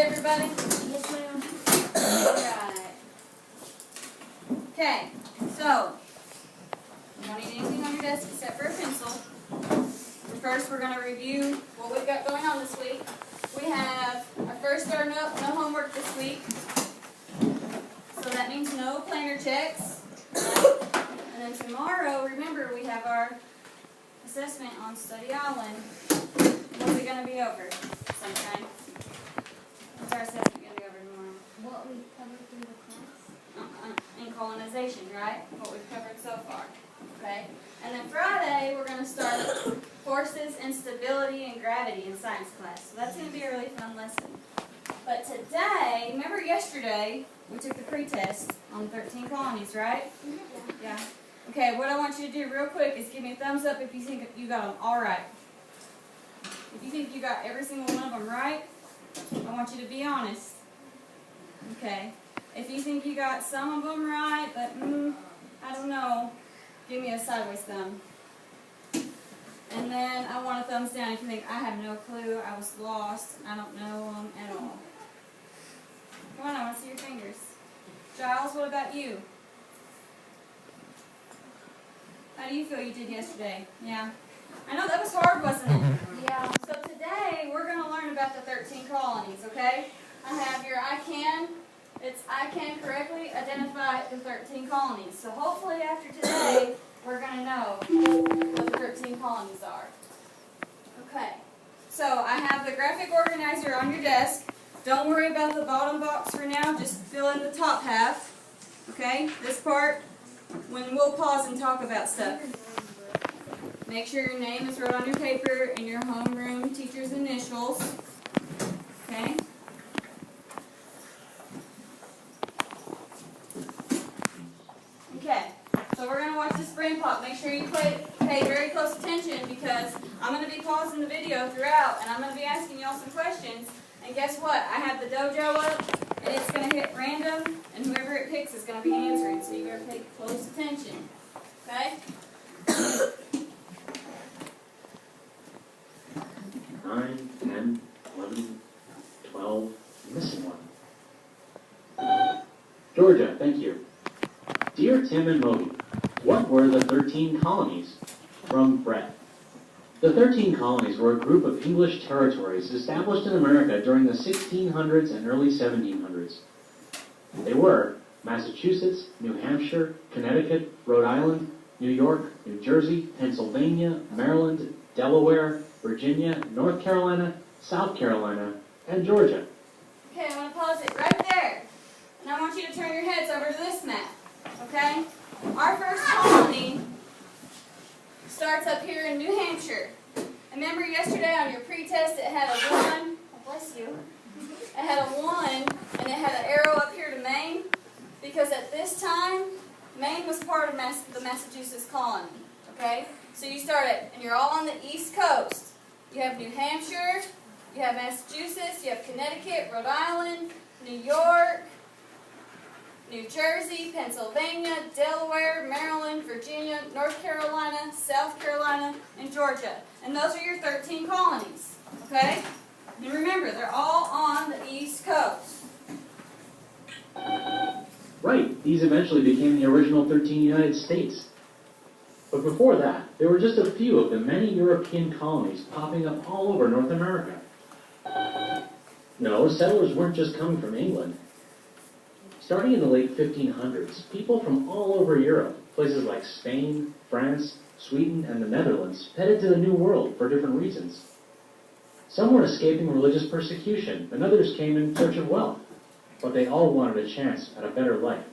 everybody? Yes, ma'am. Alright. Okay, so, you don't need anything on your desk except for a pencil. First, we're going to review what we've got going on this week. We have our first no homework this week. So that means no planner checks. And then tomorrow, remember, we have our assessment on Study Island. What's it going to be over? Sunshine. What's our assessment going to be over tomorrow? What we covered through the class. In colonization, right? What we've covered so far. Okay? And then Friday, we're going to start forces and stability and gravity in science class. So that's going to be a really fun lesson. But today, remember yesterday, we took the pretest on 13 colonies, right? Yeah. Okay, what I want you to do real quick is give me a thumbs up if you think you got them all right. If you think you got every single one of them right, I want you to be honest. Okay. If you think you got some of them right, but I don't know, give me a sideways thumb. And then I want a thumbs down if you think, I have no clue, I was lost, I don't know them at all. Come on, I want to see your fingers. Giles, what about you? How do you feel you did yesterday? Yeah. I know that was hard, wasn't it? Yeah. So today, we're going to learn about the 13 colonies, okay? I have your I can correctly identify the 13 colonies. So hopefully after today, we're going to know what the 13 colonies are. Okay. So I have the graphic organizer on your desk. Don't worry about the bottom box for now. Just fill in the top half. Okay? This part, when we'll pause and talk about stuff. Make sure your name is wrote on your paper and your homeroom teacher's initials. Okay? Okay, so we're going to watch this brain pop. Make sure you pay very close attention because I'm going to be pausing the video throughout and I'm going to be asking y'all some questions. And guess what? I have the dojo up and it's going to hit random and whoever it picks is going to be answering. So you better pay close attention. Okay? 9, 10, 11, 12, missing one. Georgia, thank you. Dear Tim and Moby, what were the 13 colonies? From Brett. The 13 colonies were a group of English territories established in America during the 1600s and early 1700s. They were Massachusetts, New Hampshire, Connecticut, Rhode Island, New York, New Jersey, Pennsylvania, Maryland, Delaware, Virginia, North Carolina, South Carolina, and Georgia. Okay, I'm going to pause it right there. And I want you to turn your heads over to this map. Okay? Our first colony starts up here in New Hampshire. Remember yesterday on your pretest it had a 1. Oh, bless you. It had a 1 and it had an arrow up here to Maine. Because at this time, Maine was part of the Massachusetts colony. Okay? So you start it, and you're all on the East Coast. You have New Hampshire, you have Massachusetts, you have Connecticut, Rhode Island, New York, New Jersey, Pennsylvania, Delaware, Maryland, Virginia, North Carolina, South Carolina, and Georgia. And those are your 13 colonies. Okay? And remember, they're all on the East Coast. Right, these eventually became the original 13 United States. But before that, there were just a few of the many European colonies popping up all over North America. No, settlers weren't just coming from England. Starting in the late 1500s, people from all over Europe, places like Spain, France, Sweden, and the Netherlands, headed to the New World for different reasons. Some were escaping religious persecution, and others came in search of wealth. But they all wanted a chance at a better life.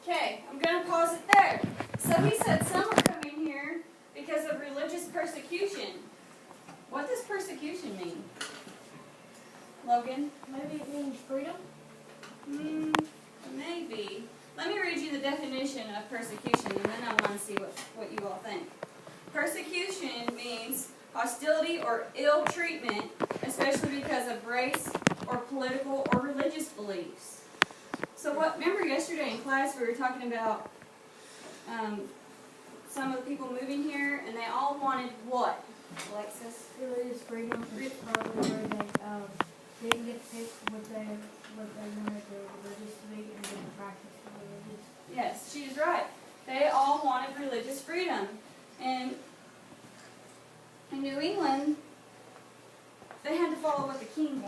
Okay, I'm going to pause it there. So he said some are coming here because of religious persecution. What does persecution mean? Logan? Maybe it means freedom? Maybe. Let me read you the definition of persecution and then I want to see what you all think. Persecution means hostility or ill treatment, especially because of race or political or religious beliefs. So remember yesterday in class we were talking about some of the people moving here and they all wanted what? Alexis? Religious freedom is probably where they didn't get picked what they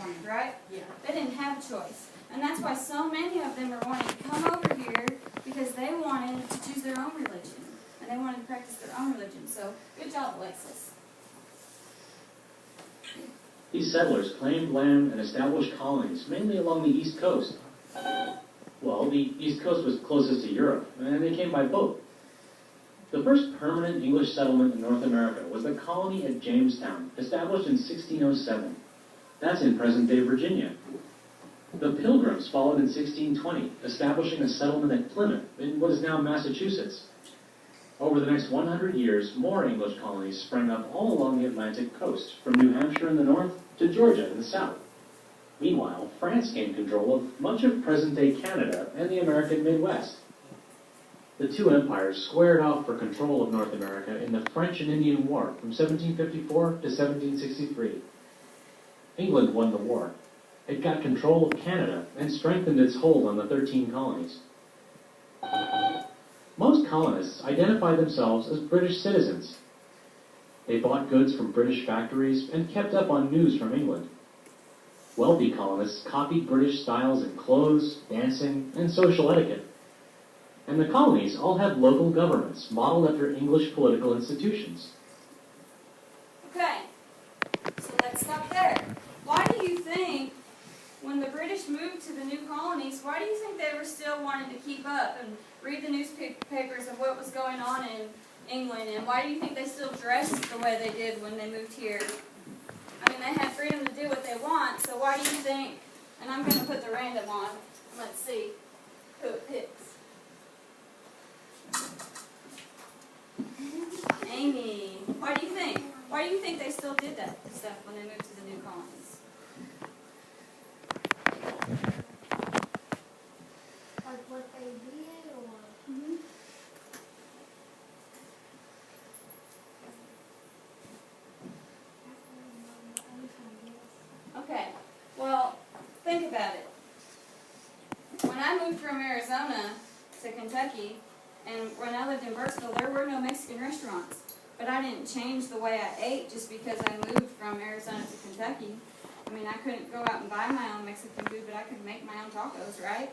wanted, right? Yeah. They didn't have a choice. And that's why so many of them are wanting to come over here, because they wanted to choose their own religion. And they wanted to practice their own religion. So, good job, Alexis. These settlers claimed land and established colonies, mainly along the East Coast. Well, the East Coast was closest to Europe, and they came by boat. The first permanent English settlement in North America was the colony at Jamestown, established in 1607. That's in present-day Virginia. The Pilgrims followed in 1620, establishing a settlement at Plymouth, in what is now Massachusetts. Over the next 100 years, more English colonies sprang up all along the Atlantic coast, from New Hampshire in the north to Georgia in the south. Meanwhile, France gained control of much of present-day Canada and the American Midwest. The two empires squared off for control of North America in the French and Indian War from 1754 to 1763. England won the war. It got control of Canada and strengthened its hold on the 13 colonies. Most colonists identified themselves as British citizens. They bought goods from British factories and kept up on news from England. Wealthy colonists copied British styles in clothes, dancing, and social etiquette. And the colonies all had local governments modeled after English political institutions. Okay, so let's stop there. Why do you think, when the British moved to the new colonies, why do you think they were still wanting to keep up and read the newspapers of what was going on in England? And why do you think they still dressed the way they did when they moved here? I mean, they have freedom to do what they want, so why do you think, and I'm going to put the random on, let's see who it picks. Amy, why do you think? Why do you think they still did that stuff when they moved to the new colonies? Like what they did, or Okay, well, think about it. When I moved from Arizona to Kentucky, and when I lived in Burkesville, there were no Mexican restaurants. But I didn't change the way I ate just because I moved from Arizona to Kentucky. I mean, I couldn't go out and buy my own Mexican food, but I could make my own tacos, right?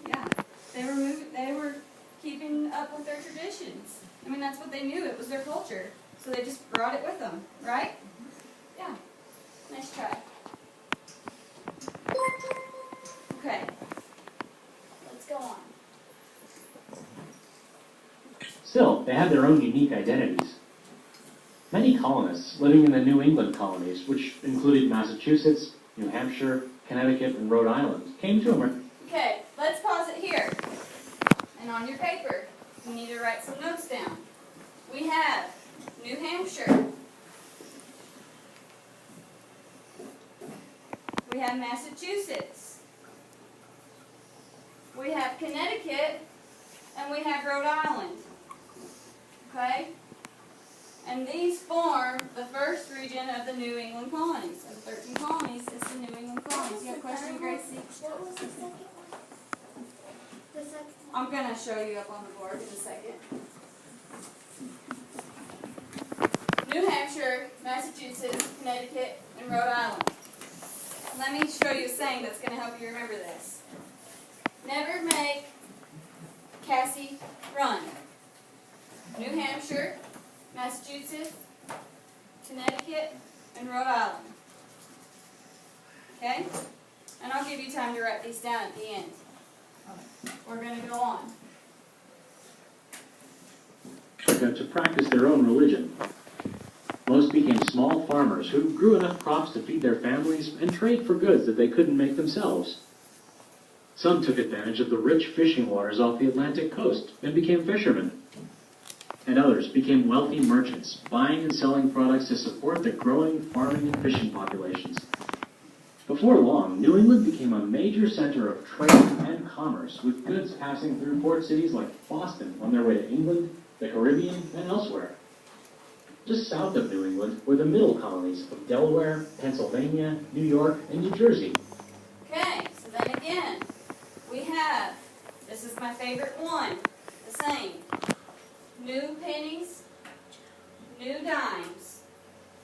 Yeah. They were keeping up with their traditions. I mean, that's what they knew. It was their culture. So they just brought it with them, right? Yeah. Nice try. Okay. Let's go on. Still, they had their own unique identities. Many colonists living in the New England colonies, which included Massachusetts, New Hampshire, Connecticut, and Rhode Island, came to America. Okay, let's pause it here. And on your paper, you need to write some notes down. We have New Hampshire. We have Massachusetts. We have Connecticut. And we have Rhode Island. Okay? And these form the first region of the New England colonies. Of the 13 colonies, it's the New England colonies. You have a question, Gracie? what was the second one? The second one? I'm going to show you up on the board in a second. New Hampshire, Massachusetts, Connecticut, and Rhode Island. Let me show you a saying that's going to help you remember this. Never make Cassie run. New Hampshire, Massachusetts, Connecticut, and Rhode Island. Okay? And I'll give you time to write these down at the end. We're going to go on. To practice their own religion. Most became small farmers who grew enough crops to feed their families and trade for goods that they couldn't make themselves. Some took advantage of the rich fishing waters off the Atlantic coast and became fishermen. And others became wealthy merchants, buying and selling products to support the growing farming and fishing populations. Before long, New England became a major center of trade and commerce, with goods passing through port cities like Boston on their way to England, the Caribbean, and elsewhere. Just south of New England were the middle colonies of Delaware, Pennsylvania, New York, and New Jersey. Okay, so then again, we have, this is my favorite one, the same. New pennies, new dimes.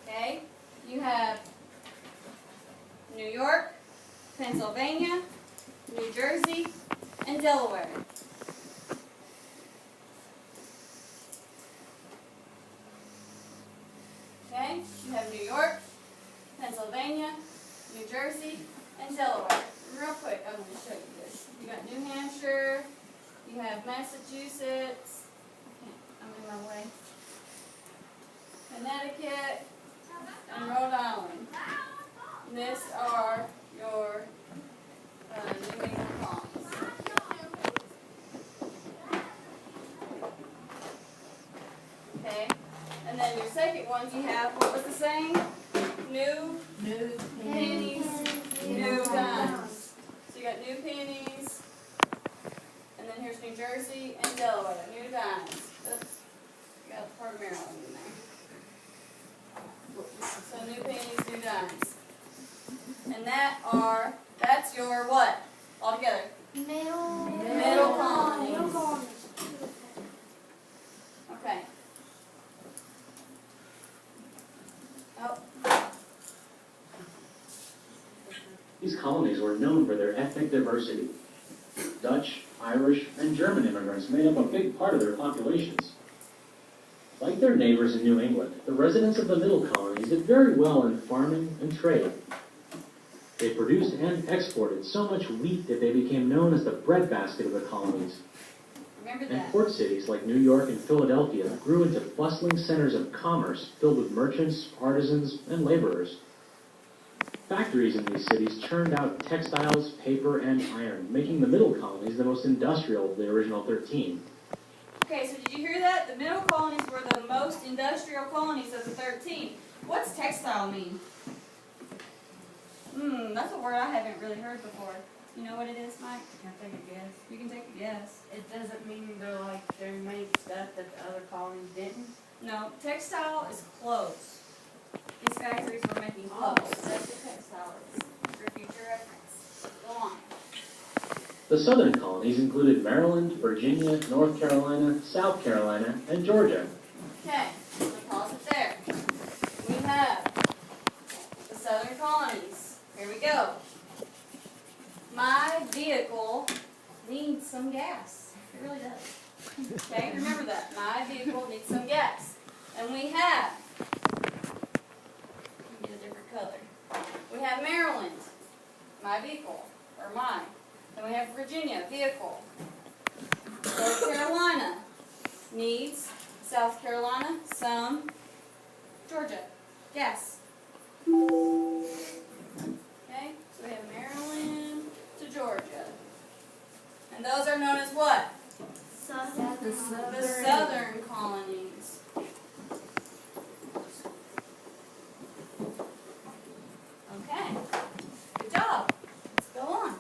Okay? You have New York, Pennsylvania, New Jersey, and Delaware. Okay, you have New York, Pennsylvania, New Jersey, and Delaware. Real quick, I'm going to show you this. You got New Hampshire, you have Massachusetts, I'm in my way, Connecticut, and Rhode Island. And these are your New England colonies. Okay, and then your second ones you have, what was the saying? New pennies, new dimes. So you got new pennies, and then here's New Jersey and Delaware, new dimes. Oops, you got part of Maryland in there. So new pennies, new dimes. And that's your what? All together. Middle colonies. Okay. Oh. These colonies were known for their ethnic diversity. Dutch, Irish, and German immigrants made up a big part of their populations. Like their neighbors in New England, the residents of the middle colonies did very well in farming and trade. They produced and exported so much wheat that they became known as the breadbasket of the colonies. Remember And that. port cities like New York and Philadelphia grew into bustling centers of commerce filled with merchants, artisans, and laborers. Factories in these cities churned out textiles, paper, and iron, making the middle colonies the most industrial of the original 13. Okay, so did you hear that? The middle colonies were the most industrial colonies of the 13. What's textile mean? That's a word I haven't really heard before. You know what it is, Mike? Can I take a guess? You can take a guess. It doesn't mean they made stuff that the other colonies didn't. No, textile is clothes. These factories were making Oh, clothes. That's what textile is. For future reference. Go on. The southern colonies included Maryland, Virginia, North Carolina, South Carolina, and Georgia. Okay, so pause it there. We have the southern colonies. Here we go. My vehicle needs some gas. It really does. Okay, remember that. My vehicle needs some gas. And we have, get a different color. We have Maryland, my vehicle, or mine. Then we have Virginia, vehicle. North Carolina needs, South Carolina, some, Georgia, gas. Okay, so we have Maryland to Georgia. And those are known as what? The southern colonies. Okay, good job. Let's go on.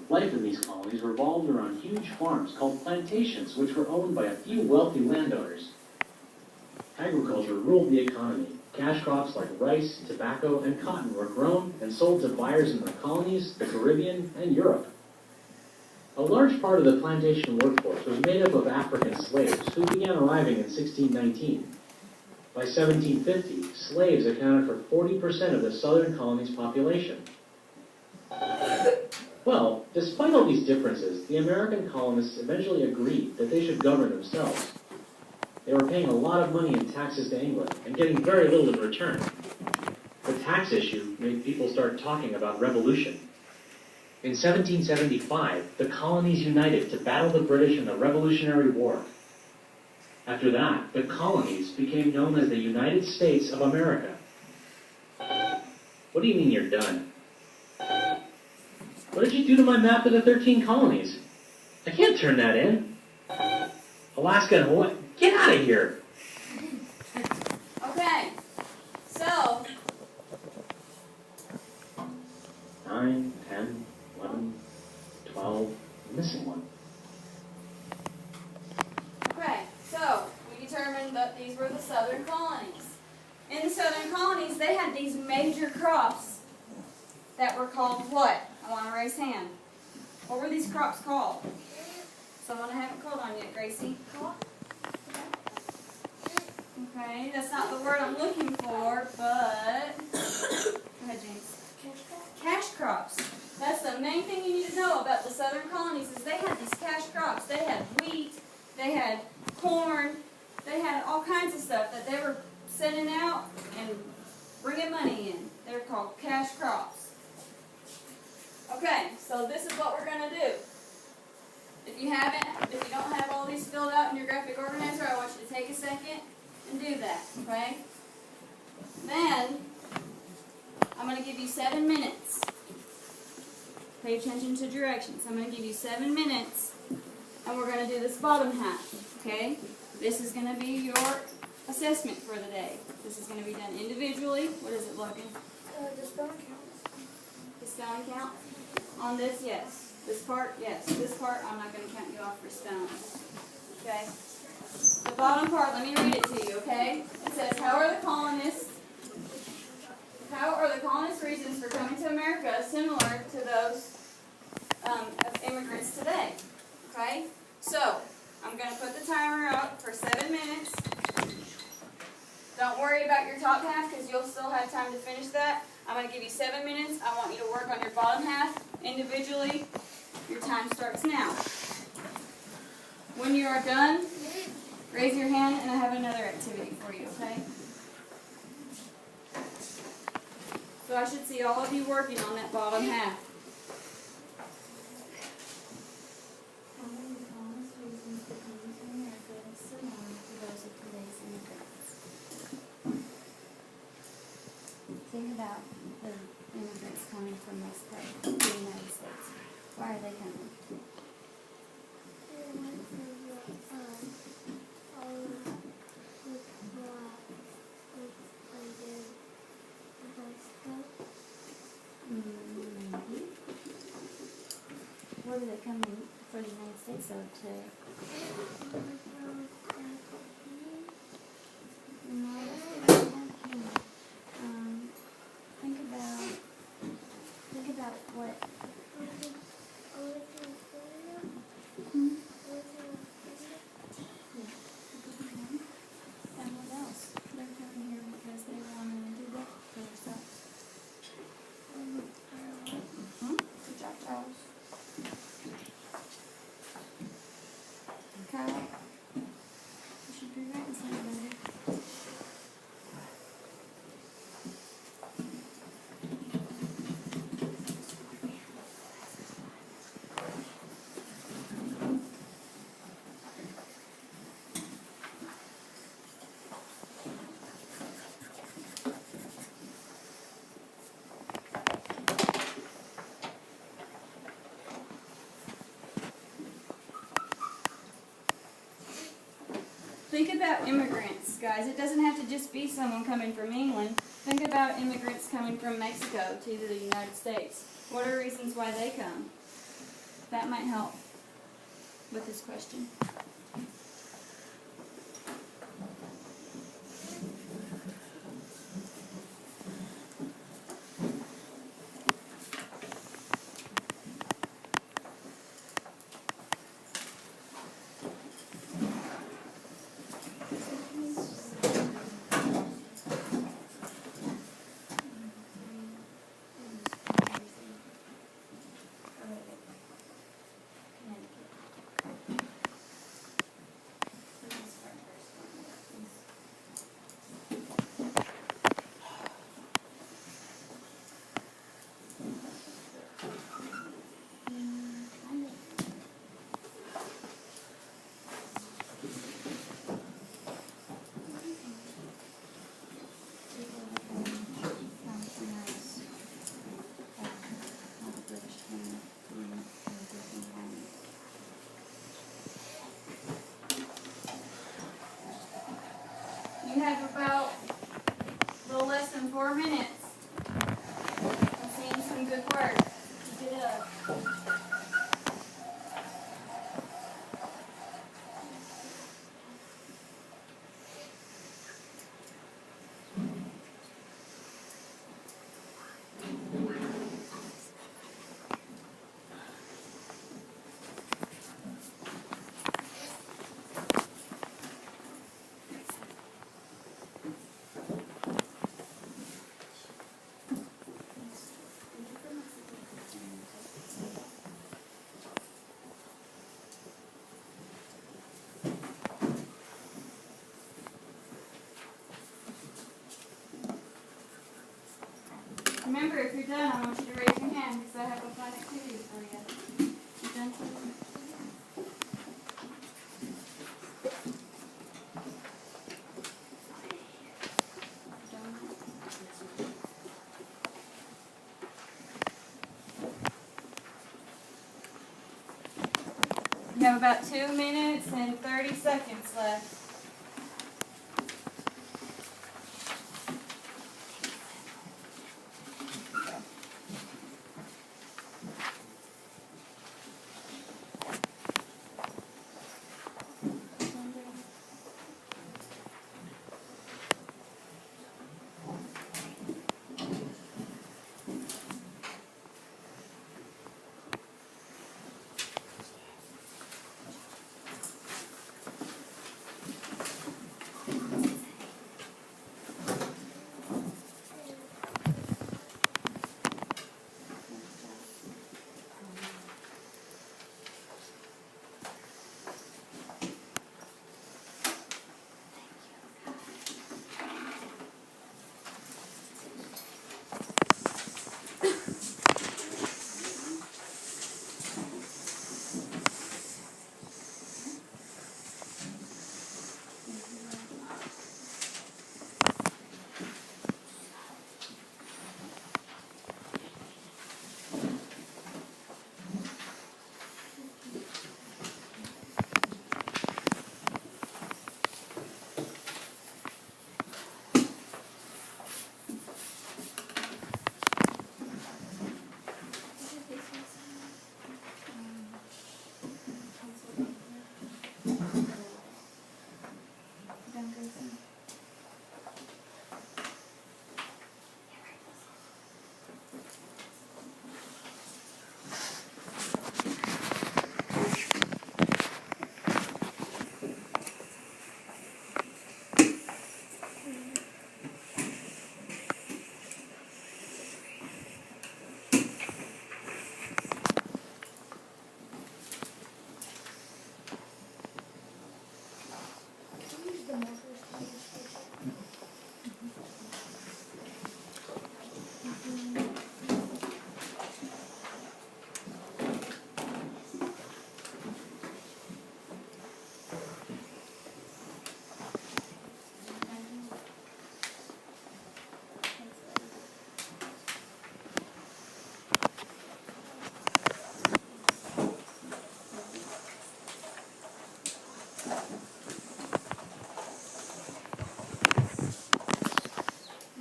Life in these colonies revolved around huge farms called plantations, which were owned by a few wealthy landowners. Agriculture ruled the economy. Cash crops like rice, tobacco, and cotton were grown and sold to buyers in the colonies, the Caribbean, and Europe. A large part of the plantation workforce was made up of African slaves who began arriving in 1619. By 1750, slaves accounted for 40% of the southern colony's population. Well, despite all these differences, the American colonists eventually agreed that they should govern themselves. They were paying a lot of money in taxes to England and getting very little in return. The tax issue made people start talking about revolution. In 1775, the colonies united to battle the British in the Revolutionary War. After that, the colonies became known as the United States of America. What do you mean you're done? What did you do to my map of the 13 colonies? I can't turn that in. Alaska and Hawaii, get out of here. Okay, so 9, 10, 11, 12, I'm missing one. okay, so we determined that these were the southern colonies. In the southern colonies, they had these major crops that were called what? I want to raise hand. What were these crops called? Someone I haven't called on yet, Gracie. Okay, that's not the word I'm looking for, but Go ahead, James. Cash crop. Cash crops. That's the main thing you need to know about the southern colonies is they had these cash crops. They had wheat, they had corn, they had all kinds of stuff that they were sending out and bringing money in. They're called cash crops. Okay, so this is what we're going to do. If you don't have all these filled out in your graphic organizer, I want you to take a second and do that, okay? Then, I'm going to give you 7 minutes. Pay attention to directions. I'm going to give you 7 minutes, and we're going to do this bottom half, okay? This is going to be your assessment for the day. This is going to be done individually. What is it, Logan? The spelling counts. The spelling count? On this, yes. This part, yes. This part, I'm not going to count you off for spelling. Okay? The bottom part, let me read it to you, okay? It says, how are the colonists' reasons for coming to America similar to those of immigrants today? Okay? So, I'm going to put the timer up for 7 minutes. Don't worry about your top half because you'll still have time to finish that. I'm going to give you 7 minutes. I want you to work on your bottom half individually. Your time starts now. When you are done, raise your hand and I have another activity for you, okay? So I should see all of you working on that bottom half. How are the colonists' reasons for coming to America similar to those of today's immigrants? Think about the immigrants coming from Mexico to the United States. Why are they coming? They went for all with what they did in Mexico. Maybe. What are they coming for the United States though today? No, that's think about what. And what else? They're coming here because they want to do that for themselves. Good job, Charles. Kyle, you should be writing something better. Think about immigrants, guys. It doesn't have to just be someone coming from England. Think about immigrants coming from Mexico to the United States. What are reasons why they come? That might help with this question. remember, if you're done, I want you to raise your hand because I have a fun activity for you. You done, Timmy? You have about 2 minutes and 30 seconds left.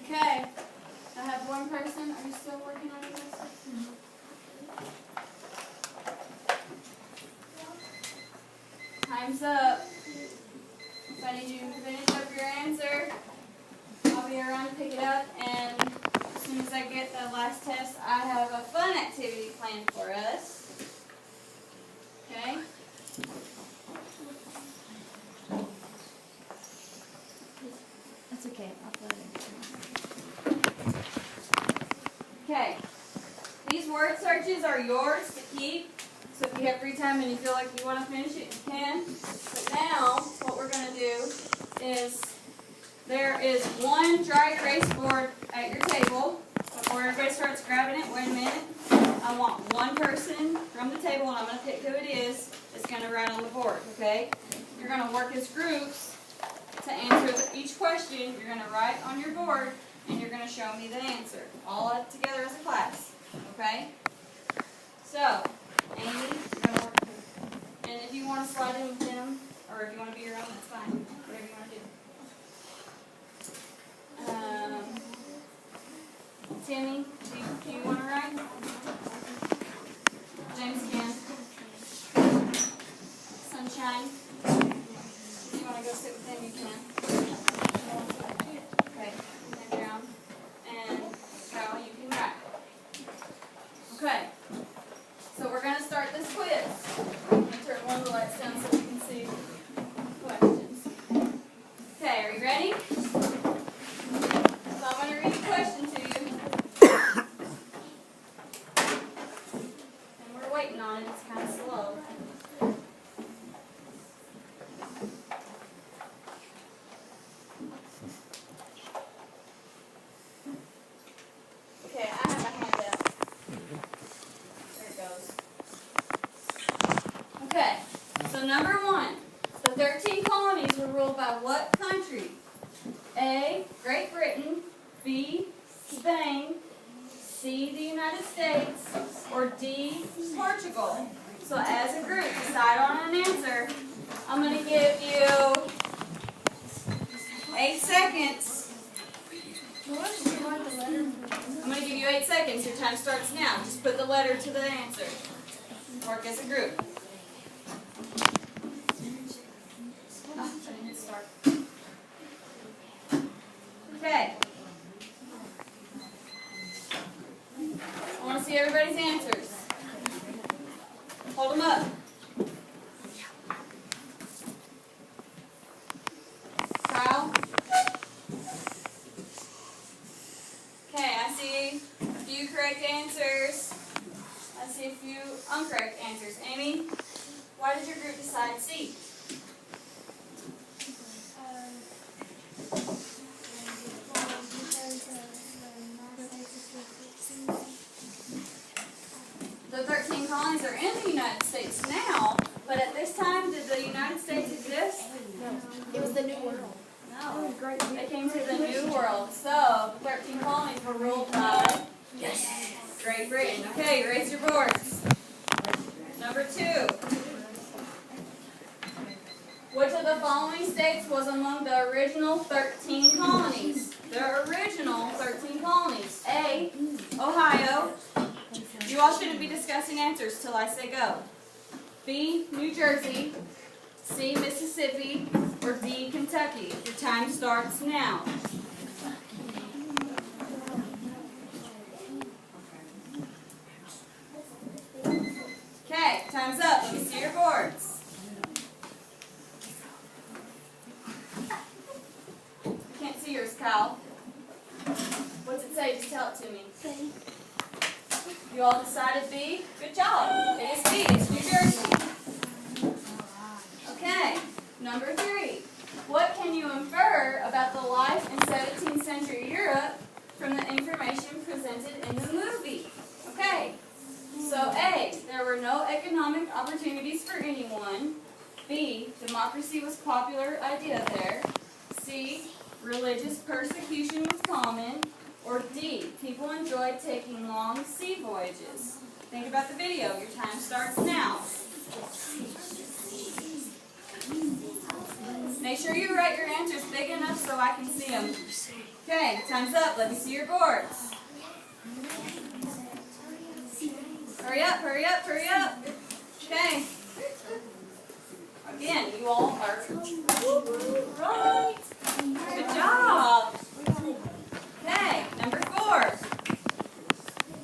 Okay, I have one person. Are you still working on your list? Time's up. So I need you to finish up your answer. I'll be around to pick it up, and as soon as I get the last test, I have a fun activity planned for us. Okay? That's okay. I'll put it in. Okay. These word searches are yours to keep. So if you have free time and you feel like you want to finish it, you can. But now, what we're going to do is, there is one dry erase board at your table. Before everybody starts grabbing it, wait a minute. I want one person from the table, and I'm going to pick who it is, that's going to write on the board, okay? You're going to work as groups to answer each question. You're going to write on your board, and you're going to show me the answer, all together as a class, okay? So, Amy, you're going to work, and if you want to slide in with them, or if you want to be your own, that's fine, whatever you want to do. Timmy, do you want to write? James can. Sunshine, if you want to go sit with them, you can. Okay, and down. And Cal, you can write. Okay, so we're going to start this quiz. I'm going to turn one of the lights down so you can see questions. Okay, are you ready? So I'm going to read the question to you. And we're waiting on it. It's kind of slow. Okay, I have 13 colonies were ruled by what country? A, Great Britain, B, Spain, C, the United States, or D, Portugal? So as a group, decide on an answer. I'm going to give you 8 seconds. I'm going to give you 8 seconds. Your time starts now. Just put the letter to the answer. Work as a group. Oh, I didn't start. Okay. I want to see everybody's answers. Hold them up. Kyle? Okay, I see a few correct answers. I see a few incorrect answers. Amy, why did your group decide C? The 13 colonies are in the United States now, but at this time, did the United States exist? It was the New World. No. They came to the New World. So, the 13 colonies were ruled by Great Britain. Okay, raise your boards. Number 2. Which of the following states was among the original 13 colonies? The original 13 colonies. A, Ohio. You all shouldn't be discussing answers till I say go. B, New Jersey. C, Mississippi. Or D, Kentucky. Your time starts now. Okay, time's up. Let me see your boards. Can't see yours, Kyle. What's it say? Just tell it to me. You all decided B? Good job. It is B. It's New Jersey. Okay, number 3. What can you infer about the life in 17th century Europe from the information presented in the movie? Okay, so A, there were no economic opportunities for anyone. B, democracy was a popular idea there. C, religious persecution was common. Or D, people enjoyed taking long sea voyages. Think about the video. Your time starts now. Make sure you write your answers big enough so I can see them. Okay, time's up. Let me see your boards. Hurry up, hurry up, hurry up. Okay. Again, you all are right. Good job. Okay, number 4.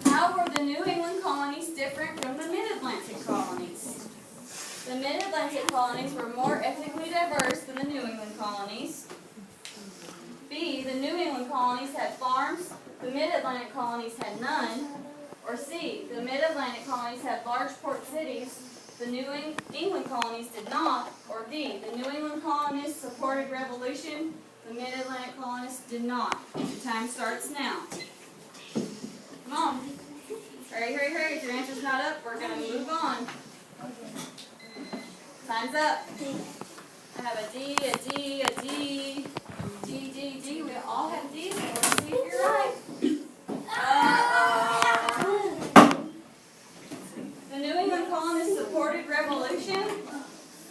How were the New England colonies different from the Mid-Atlantic colonies? The Mid-Atlantic colonies were more ethnically diverse than the New England colonies. B, the New England colonies had farms, the Mid-Atlantic colonies had none. Or C, the Mid-Atlantic colonies had large port cities, the New England colonies did not. Or D, the New England colonists supported revolution, the Mid-Atlantic colonists did not. Your time starts now. Come on. Hurry, hurry, hurry. If your answer's not up, we're going to move on. Time's up. I have a D, a D, a D, D, D, D. We all have D's. Let's see if you're right. The New England colonists supported revolution,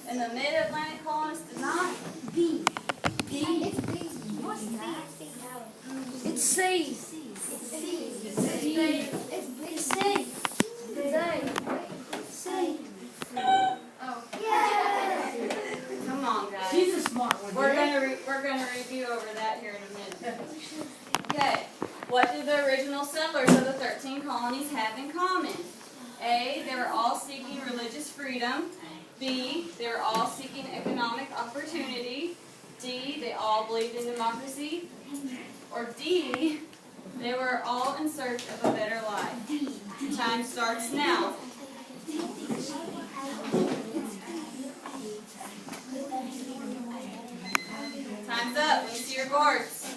and the Mid-Atlantic colonists did not. B. B. It's B. What's that? It's C. It's C. It's D. It's C. It's C. Oh. Yeah. Come on, guys. She's a smart one. We're gonna review over that here in a minute. Okay. What did the original settlers of the 13 colonies have in common? A, they were all seeking religious freedom. B, they were all seeking economic opportunity. D, they all believed in democracy. Or D, they were all in search of a better life. Time starts now. Time's up. Let me see your boards.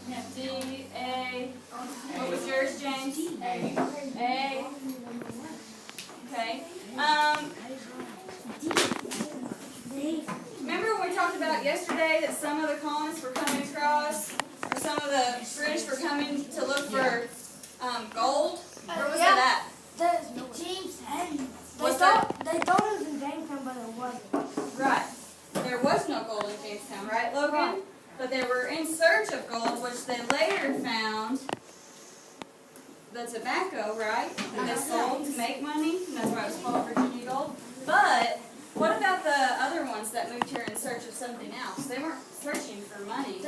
We have D, A. What was yours, James? A. A. Okay. British were coming to look for gold? Where was Yeah. it at? Jamestown. Was that? They thought it was in Jamestown, but it wasn't. Right. There was no gold in Jamestown, right, Logan? Right. But they were in search of gold, which they later found the tobacco, right? And they sold to make money, and that's why it was called Virginia gold. But what about the other ones that moved here in search of something else? They weren't searching for money.